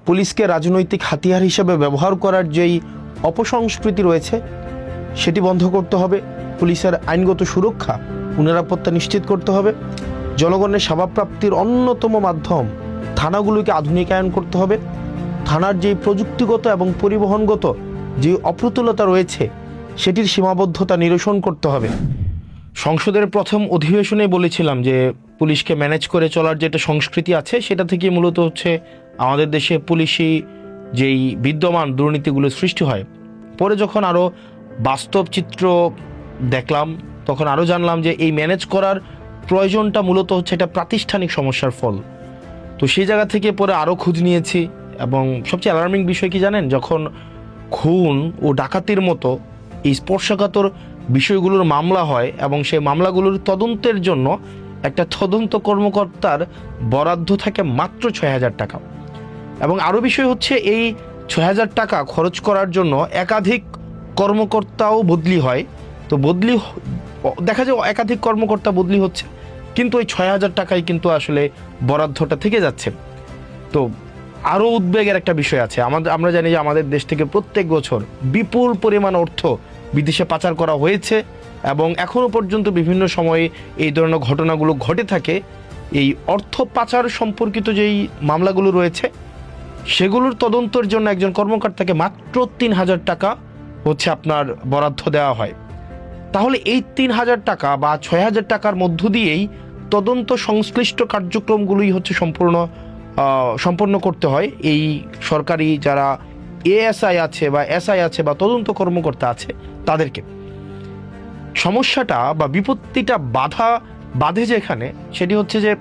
পুলিশকে রাজনৈতিক হাতিয়ার হিসেবে ব্যবহার করার যেই অপসংস্কৃতি রয়েছে সেটি বন্ধ করতে হবে। পুলিশের আইনগত সুরক্ষা ও নিরাপত্তা নিশ্চিত করতে হবে। জনগণের সেবা প্রাপ্তির অন্যতম মাধ্যম থানাগুলোকে আধুনিকায়ন করতে হবে। থানার যেই প্রযুক্তিগত এবং পরিবহনগত যে অপ্রতুলতা রয়েছে সেটির সীমাবদ্ধতা নিরসন করতে হবে। সংসদের প্রথম অধিবেশনে বলেছিলাম যে পুলিশকে ম্যানেজ করে চলার যে একটা সংস্কৃতি আছে সেটা থেকে মূলত হচ্ছে আমাদের দেশে পুলিশি যেই বিদ্যমান দুর্নীতিগুলো সৃষ্টি হয়। পরে যখন আরও বাস্তব চিত্র দেখলাম তখন আরও জানলাম যে এই ম্যানেজ করার প্রয়োজনটা মূলত হচ্ছে একটা প্রাতিষ্ঠানিক সমস্যার ফল। তো সেই জায়গা থেকে পরে আরও খোঁজ নিয়েছি এবং সবচেয়ে অ্যালার্মিং বিষয় কি জানেন, যখন খুন ও ডাকাতির মতো এই স্পর্শকাতর বিষয়গুলোর মামলা হয় এবং সেই মামলাগুলোর তদন্তের জন্য একটা তদন্ত কর্মকর্তার বরাদ্দ থাকে মাত্র 6,000 টাকা। এবং আরও বিষয় হচ্ছে এই 6,000 টাকা খরচ করার জন্য একাধিক কর্মকর্তাও বদলি হয়। তো বদলি দেখা যায় একাধিক কর্মকর্তা বদলি হচ্ছে, কিন্তু ওই 6,000 টাকাই কিন্তু আসলে বরাদ্দটা থেকে যাচ্ছে। তো আরও উদ্বেগের একটা বিষয় আছে। আমরা জানি যে আমাদের দেশ থেকে প্রত্যেক বছর বিপুল পরিমাণ অর্থ বিদেশে পাচার করা হয়েছে এবং এখনও পর্যন্ত বিভিন্ন সময়ে এই ধরনের ঘটনাগুলো ঘটে থাকে। এই অর্থ পাচার সম্পর্কিত যেই মামলাগুলো রয়েছে সেগুলোর তদন্তের জন্য একজন কর্মকর্তাকে মাত্র 3,000 টাকা হচ্ছে আপনার বরাদ্দ দেওয়া হয়। তাহলে এই 3,000 টাকা বা 6,000 টাকার মধ্য দিয়েই তদন্ত সংশ্লিষ্ট কার্যক্রমগুলোই হচ্ছে সম্পন্ন করতে হয় এই সরকারি যারা এএসআই আছে বা এসআই আছে বা তদন্ত কর্মকর্তা আছে তাদেরকে। সমস্যাটা বা বিপত্তিটা বাধে যেখানে, সেটি হচ্ছে যে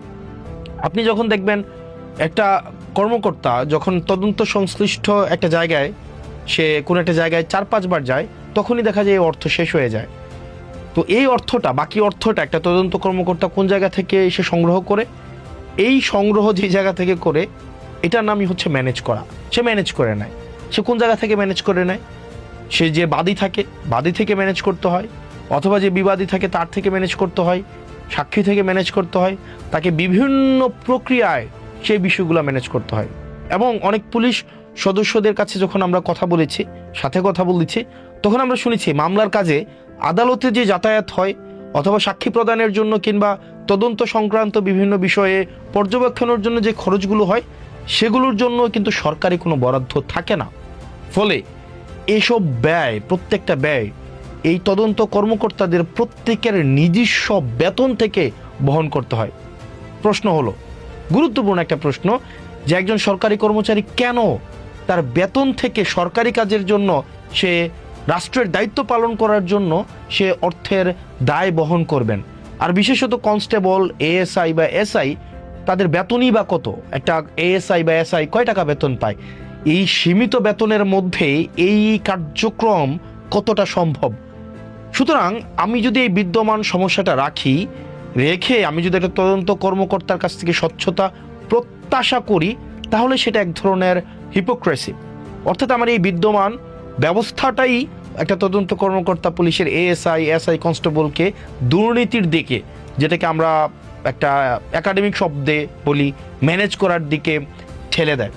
আপনি যখন দেখবেন একটা কর্মকর্তা যখন তদন্ত সংশ্লিষ্ট একটা জায়গায় সে কোনো একটা জায়গায় 4-5 বার যায়, তখনই দেখা যায় এই অর্থ শেষ হয়ে যায়। তো এই অর্থটা, বাকি অর্থটা একটা তদন্ত কর্মকর্তা কোন জায়গা থেকে সে সংগ্রহ করে, এই সংগ্রহ যে জায়গা থেকে করে এটার নামই হচ্ছে ম্যানেজ করা। সে ম্যানেজ করে নেয়। সে কোন জায়গা থেকে ম্যানেজ করে নেয়? সে যে বাদী থেকে ম্যানেজ করতে হয়, অথবা যে বিবাদী থাকে তার থেকে ম্যানেজ করতে হয়, সাক্ষী থেকে ম্যানেজ করতে হয়, তাকে বিভিন্ন প্রক্রিয়ায় সেই বিষয়গুলো ম্যানেজ করতে হয়। এবং অনেক পুলিশ সদস্যদের কাছে যখন আমরা কথা বলেছি, তখন আমরা শুনেছি মামলার কাজে আদালতে যে যাতায়াত হয় অথবা সাক্ষী প্রদানের জন্য কিংবা তদন্ত সংক্রান্ত বিভিন্ন বিষয়ে পর্যবেক্ষণের জন্য যে খরচগুলো হয় সেগুলোর জন্য কিন্তু সরকারি কোনো বরাদ্দ থাকে না। ফলে এসব প্রত্যেকটা ব্যয় এই তদন্ত কর্মকর্তাদের প্রত্যেকের নিজস্ব বেতন থেকে বহন করতে হয়। প্রশ্ন হলো, গুরুত্বপূর্ণ একটা প্রশ্ন, যে একজন সরকারি কর্মচারী কেন তার বেতন থেকে সরকারি কাজের জন্য সে রাষ্ট্রের দায়িত্ব পালন করার জন্য সে অর্থের দায় বহন করবেন? আর বিশেষত কনস্টেবল, এএসআই বা এসআই, তাদের বেতনই বা কত? একটা এএসআই বা এসআই কয় টাকা বেতন পায়? এই সীমিত বেতনের মধ্যে এই কার্যক্রম কতটা সম্ভব? সুতরাং আমি যদি এই বিদ্যমান সমস্যাটা রেখে আমি যদি একটা তদন্ত কর্মকর্তার কাছ থেকে স্বচ্ছতা প্রত্যাশা করি, তাহলে সেটা এক ধরনের হিপোক্রেসি। অর্থাৎ আমার এই বিদ্যমান ব্যবস্থাটাই একটা তদন্ত কর্মকর্তা, পুলিশের এএসআই, এসআই, কনস্টেবলকে দুর্নীতির দিকে, যেটাকে আমরা একটা একাডেমিক শব্দে বলি, ম্যানেজ করার দিকে ঠেলে দেয়।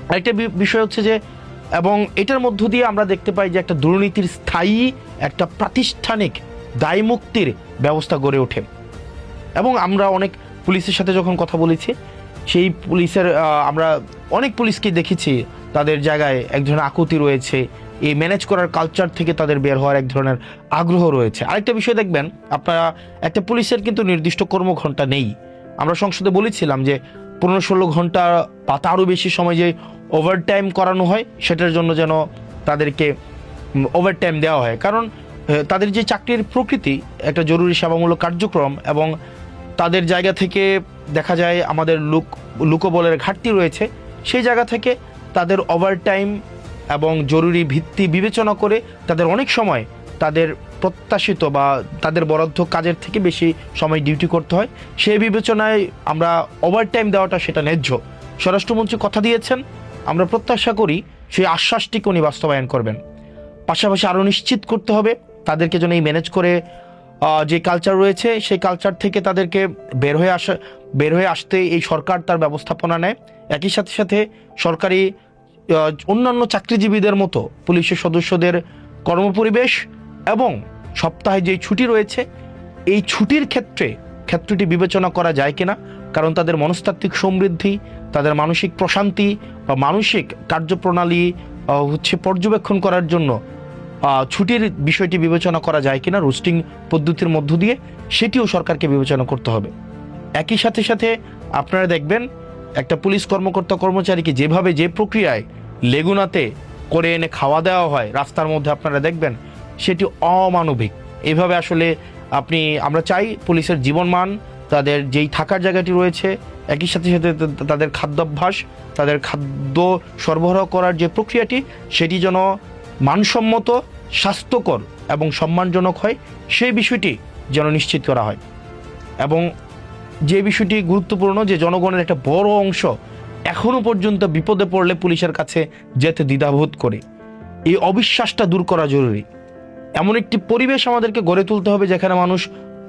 আরেকটা বিষয় হচ্ছে যে, এবং এটার মধ্য দিয়ে আমরা দেখতে পাই যে একটা দুর্নীতির স্থায়ী একটা প্রাতিষ্ঠানিক দায়মুক্তির ব্যবস্থা গড়ে ওঠে। এবং আমরা অনেক পুলিশের সাথে যখন কথা বলেছি, সেই পুলিশের আমরা অনেক পুলিশকে দেখেছি তাদের জায়গায় এক ধরনের আকুতি রয়েছে, এই ম্যানেজ করার কালচার থেকে তাদের বের হওয়ার এক ধরনের আগ্রহ রয়েছে। আরেকটা বিষয় দেখবেন আপনারা, একটা পুলিশের কিন্তু নির্দিষ্ট কর্মঘণ্টা নেই। আমরা সংসদে বলেছিলাম যে 15-16 ঘন্টা বা তারও বেশি সময় যে ওভারটাইম করানো হয় সেটার জন্য যেন তাদেরকে ওভারটাইম দেওয়া হয়। কারণ তাদের যে চাকরির প্রকৃতি একটা জরুরি সেবামূলক কার্যক্রম, এবং তাদের জায়গা থেকে দেখা যায় আমাদের লোকবলের ঘাটতি রয়েছে, সেই জায়গা থেকে তাদের ওভারটাইম এবং জরুরি ভিত্তি বিবেচনা করে তাদের অনেক সময় তাদের প্রত্যাশিত বা তাদের বরাদ্দ কাজের থেকে বেশি সময় ডিউটি করতে হয়। সেই বিবেচনায় আমরা ওভারটাইম দেওয়াটা সেটা ন্যায্য। স্বরাষ্ট্রমন্ত্রী কথা দিয়েছেন, আমরা প্রত্যাশা করি সেই আশ্বাসটিকে উনি বাস্তবায়ন করবেন। পাশাপাশি আরও নিশ্চিত করতে হবে তাদেরকে যেন এই ম্যানেজ করে যে কালচার রয়েছে সেই কালচার থেকে তাদেরকে বের হয়ে আসতে এই সরকার তার ব্যবস্থাপনা নেয়। একই সাথে সাথে সরকারি অন্যান্য চাকরিজীবীদের মতো পুলিশের সদস্যদের কর্মপরিবেশ এবং সপ্তাহে যে ছুটি রয়েছে এই ছুটির ক্ষেত্রটি বিবেচনা করা যায় কিনা, কারণ তাদের মনস্তাত্ত্বিক সমৃদ্ধি, তাদের মানসিক প্রশান্তি বা মানসিক কার্যপ্রণালী পর্যবেক্ষণ করার জন্য ছুটির বিষয়টি বিবেচনা করা যায় কিনা রোস্টিং পদ্ধতির মধ্য দিয়ে, সেটিও সরকারকে বিবেচনা করতে হবে। একই সাথে সাথে আপনারা দেখবেন একটা পুলিশ কর্মচারীকে যেভাবে যে প্রক্রিয়ায় লেগুনাতে করে এনে খাওয়া দেওয়া হয় রাস্তার মধ্যে, আপনারা দেখবেন সেটি অমানবিক। এইভাবে আসলে আমরা চাই পুলিশের জীবনমান, তাদের যেই থাকার জায়গাটি রয়েছে, একই সাথে সাথে তাদের খাদ্যাভ্যাস, তাদের খাদ্য সরবরাহ করার যে প্রক্রিয়াটি সেটি যেন মানসম্মত, স্বাস্থ্যকর এবং সম্মানজনক হয়, সেই বিষয়টি যেন নিশ্চিত করা হয়। এবং যে বিষয়টি গুরুত্বপূর্ণ, যে জনগণের একটা বড় অংশ এখনো পর্যন্ত বিপদে পড়লে পুলিশের কাছে যেতে দ্বিধাবোধ করে, এই অবিশ্বাসটা দূর করা জরুরি। এমন একটি পরিবেশ আমাদেরকে গড়ে তুলতে হবে যেখানে মানুষ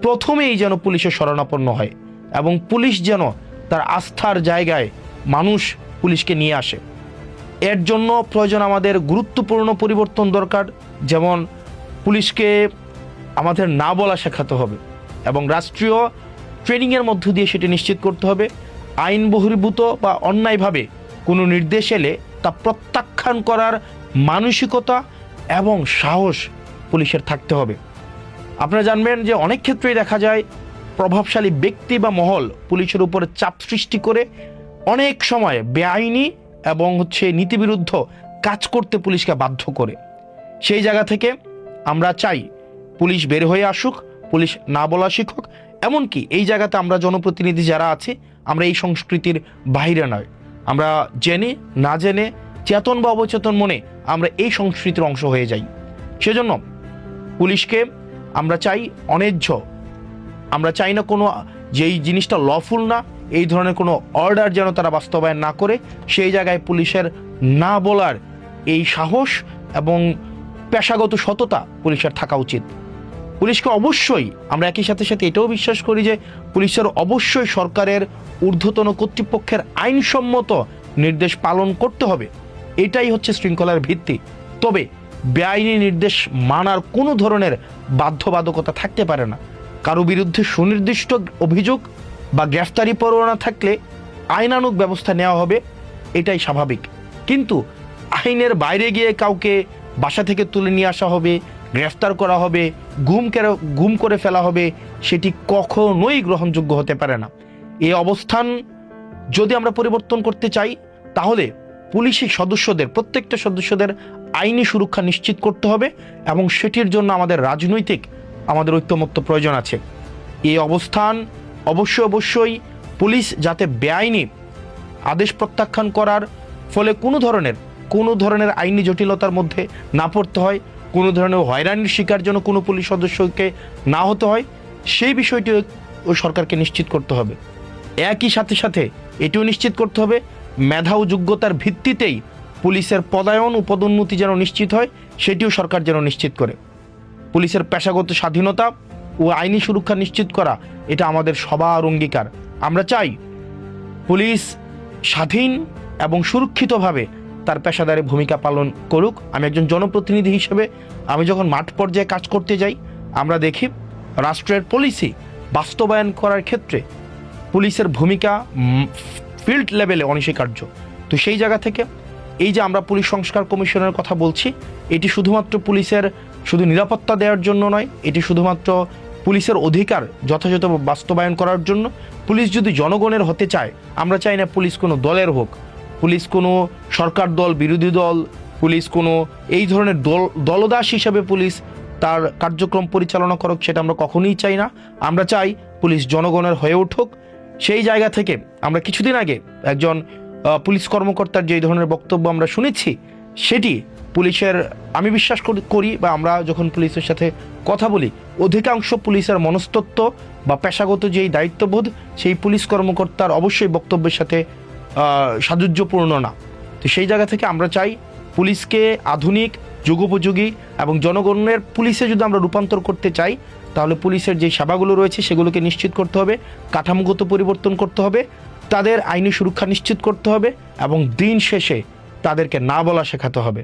প্রথমেই যেন পুলিশের শরণাপন্ন হয় এবং পুলিশ যেন তার আস্থার জায়গায় মানুষ পুলিশকে নিয়ে আসে। এর জন্য প্রয়োজন আমাদের গুরুত্বপূর্ণ পরিবর্তন দরকার। যেমন পুলিশকে আমাদের না বলা শেখাতে হবে এবং রাষ্ট্রীয় ট্রেনিংয়ের মধ্য দিয়ে সেটি নিশ্চিত করতে হবে। আইন বহির্ভূত বা অন্যায়ভাবে কোনো নির্দেশ এলে তা প্রত্যাখ্যান করার মানসিকতা এবং সাহস পুলিশের থাকতে হবে। আপনারা জানবেন যে অনেক ক্ষেত্রেই দেখা যায় প্রভাবশালী ব্যক্তি বা মহল পুলিশের উপরে চাপ সৃষ্টি করে অনেক সময় বেআইনি এবং নীতিবিরুদ্ধ কাজ করতে পুলিশকে বাধ্য করে। সেই জায়গা থেকে আমরা চাই পুলিশ বের হয়ে আসুক, পুলিশ না বলা শিক্ষক। এমনকি এই জায়গাতে আমরা জনপ্রতিনিধি যারা আছি, আমরা এই সংস্কৃতির বাইরে নয়, আমরা জেনে না জেনে, চেতন বা অবচেতন মনে আমরা এই সংস্কৃতির অংশ হয়ে যাই। সেজন্য পুলিশকে আমরা চাই অন্যায্য, আমরা চাই না কোনো যেই জিনিসটা লফুল না, এই ধরনের কোনো অর্ডার যেন তারা বাস্তবায়ন না করে। সেই জায়গায় পুলিশের না বলার এই সাহস এবং পেশাগত সততা পুলিশের থাকা উচিত। পুলিশকে অবশ্যই আমরা একই সাথে সাথে এটাও বিশ্বাস করি যে পুলিশের অবশ্যই সরকারের ঊর্ধ্বতন কর্তৃপক্ষের আইনসম্মত নির্দেশ পালন করতে হবে। এটাই শৃঙ্খলার ভিত্তি। তবে বেআইনি নির্দেশ মানার কোনো ধরনের বাধ্যবাধকতা থাকতে পারে না। কারো বিরুদ্ধে সুনির্দিষ্ট অভিযোগ বা গ্রেফতারি পরোয়ানা থাকলে আইনানুগ ব্যবস্থা নেওয়া হবে, এটাই স্বাভাবিক। কিন্তু আইনের বাইরে গিয়ে কাউকে বাসা থেকে তুলে নিয়ে আসা হবে, গ্রেফতার করা হবে, গুম করে ফেলা হবে, সেটি কখনোই গ্রহণযোগ্য হতে পারে না। এই অবস্থান যদি আমরা পরিবর্তন করতে চাই, তাহলে পুলিশি সদস্যদের, প্রত্যেকটা সদস্যদের আইনি সুরক্ষা নিশ্চিত করতে হবে এবং সেটির জন্য আমাদের ঐক্যমত্য প্রয়োজন আছে। এই অবস্থান অবশ্যই পুলিশ যাতে বেআইনি আদেশ প্রত্যাখ্যান করার ফলে কোনো ধরনের আইনি জটিলতার মধ্যে না পড়তে হয়, কোনো ধরনের হয়রানির শিকার যেন কোনো পুলিশ সদস্যকে না হতে হয়, সেই বিষয়টি ওই সরকারকে নিশ্চিত করতে হবে। একই সাথে সাথে এটিও নিশ্চিত করতে হবে মেধা ও যোগ্যতার ভিত্তিতেই পুলিশের পদায়ন ও পদোন্নতি যেন নিশ্চিত হয়, সেটিও সরকার যেন নিশ্চিত করে। পুলিশের পেশাগত স্বাধীনতা ও আইনি সুরক্ষা নিশ্চিত করা এটা আমাদের সবার অঙ্গীকার। আমরা চাই পুলিশ স্বাধীন এবং সুরক্ষিতভাবে তার পেশাদারি ভূমিকা পালন করুক। আমি একজন জনপ্রতিনিধি হিসেবে আমি যখন মাঠ পর্যায়ে কাজ করতে যাই, আমরা দেখি রাষ্ট্রের পলিসি বাস্তবায়ন করার ক্ষেত্রে পুলিশের ভূমিকা ফিল্ড লেভেলে অনস্বীকার্য। তো সেই জায়গা থেকে এই যে আমরা পুলিশ সংস্কার কমিশনের কথা বলছি, এটি শুধুমাত্র পুলিশের নিরাপত্তা দেওয়ার জন্য নয়, এটি শুধুমাত্র পুলিশের অধিকার যথাযথ বাস্তবায়ন করার জন্য। পুলিশ যদি জনগণের হতে চায়, আমরা চাই না পুলিশ কোনো দলের হোক, পুলিশ কোনো সরকার দল, বিরোধী দল, পুলিশ কোনো এই ধরনের দলদাস হিসাবে পুলিশ তার কার্যক্রম পরিচালনা করুক, সেটা আমরা কখনোই চাই না। আমরা চাই পুলিশ জনগণের হয়ে উঠুক। সেই জায়গা থেকে আমরা কিছুদিন আগে একজন পুলিশ কর্মকর্তার যে ধরনের বক্তব্য আমরা শুনেছি, সেটি পুলিশের, আমি বিশ্বাস করি বা আমরা যখন পুলিশের সাথে কথা বলি, অধিকাংশ পুলিশের মনস্তত্ত্ব বা পেশাগত যেই দায়িত্ববোধ, সেই পুলিশ কর্মকর্তার অবশ্যই বক্তব্যের সাথে সাযুজ্যপূর্ণ না। তো সেই জায়গা থেকে আমরা চাই পুলিশকে আধুনিক, যুগোপযোগী এবং জনগণের পুলিশে যদি আমরা রূপান্তর করতে চাই, তাহলে পুলিশের যে সেবাগুলো রয়েছে সেগুলোকে নিশ্চিত করতে হবে, কাঠামোগত পরিবর্তন করতে হবে, তাদের আইনি সুরক্ষা নিশ্চিত করতে হবে এবং দিন শেষে তাদেরকে না বলা শেখাতে হবে।